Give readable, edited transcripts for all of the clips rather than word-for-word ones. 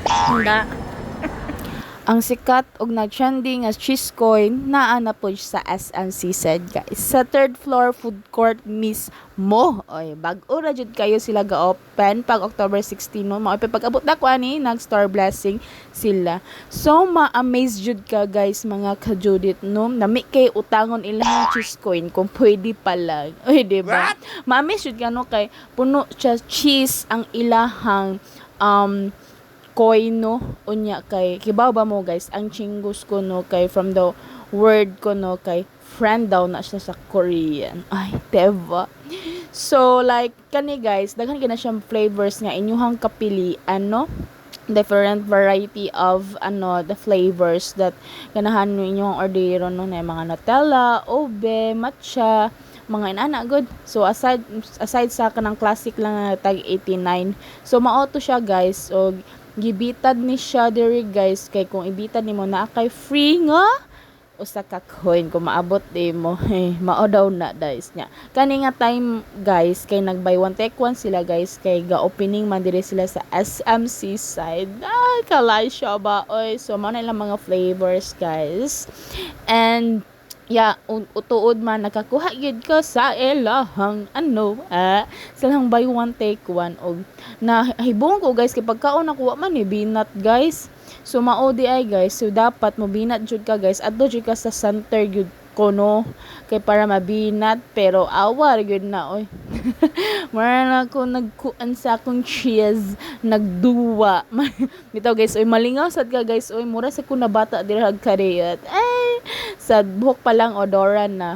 Handa. Ang sikat og nag-trending nga cheese coin naa na po sa SMC said guys. Sa third floor food court mismo. Oy, bag-o ra jud kayo sila ga-open pag October 16 no. Mao pag-abot na ko ani nag-store blessing sila. So ma-amaze jud ka guys mga kajudit no. Nami kay utangon ilang cheese coin kung pwede pa lang. Oy, di ba? Ma-amaze jud ka no kay puno siya cheese ang ilahang coin no unya kay kibaw ba mo guys ang chingus ko no kay from the word ko no kay friend daw na siya sa Korean ay diba so like kani guys daghan gina siyang flavors nga inyuhang kapilian no different variety of the flavors that ganahan ninyong ordero no na mga Nutella, ube, matcha mga inana good. So aside sa kanang classic lang na tag 89. So maoto siya guys. So gibitad ni siya diri guys kay kung ibitad nimo na kay free nga usa ka coin kung maabot di mo mao daw na guys nya kani nga time guys kay nag buy one take one sila guys kay ga opening man diri sila sa SMC side kalay siya ba oy so mao na ilang mga flavors guys and yeah, utuod man nakakuha gid ka sa ilahang silang buy one take one og nahibong ko guys kay pagkaon nakuha man ni binat guys. So mao di ay guys, so dapat mo binat jud ka guys adto jud ka sa center gyud kono kay para mabinat pero awar gyud na oy. Mara na ako nagkuan sa akong cheese nagduwa. Bitaw guys oy malingaw sad ka guys oy mura sa kuna bata diri kariyat. Sa buhok pa lang odoran na.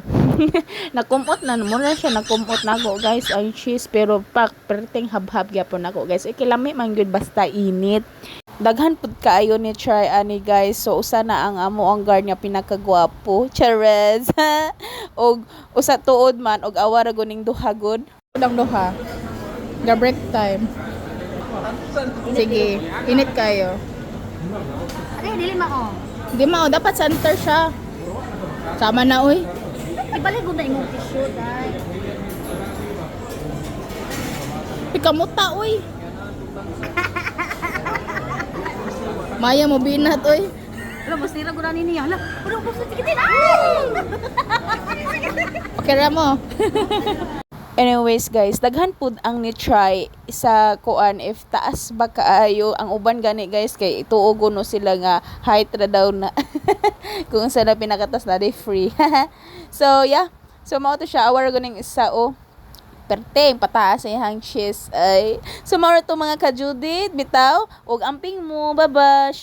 Nakumot na muna siya nakumot na ako guys ang cheese pero perting habhab gyapon ako guys ikilami man gyud basta init daghan pud kaayo ni try ani guys so usa na ang amo ang guard nga pinakagwapo Charez og usa tuod man og awara guning duha gud ang duha ga break time sige init kayo Dili mao. di mao dapat center siya sama na oy Ibalik ko na imong tissue dai. pikamuta oy Maya mo binat oy. Ala masira ko na niya. Ala, pero gusto tikitin. Okay ra mo. Anyways guys, daghan pud ang ni try sa kuan if taas ba kaayo ang uban gani guys kay ituogo no sila nga height ra daw na kung sa na pinakatas na day free. So yeah, so mao to siya awar guning isa perteng pataas sa iyang cheese ay so mao to mga kajudit bitaw og amping mo babash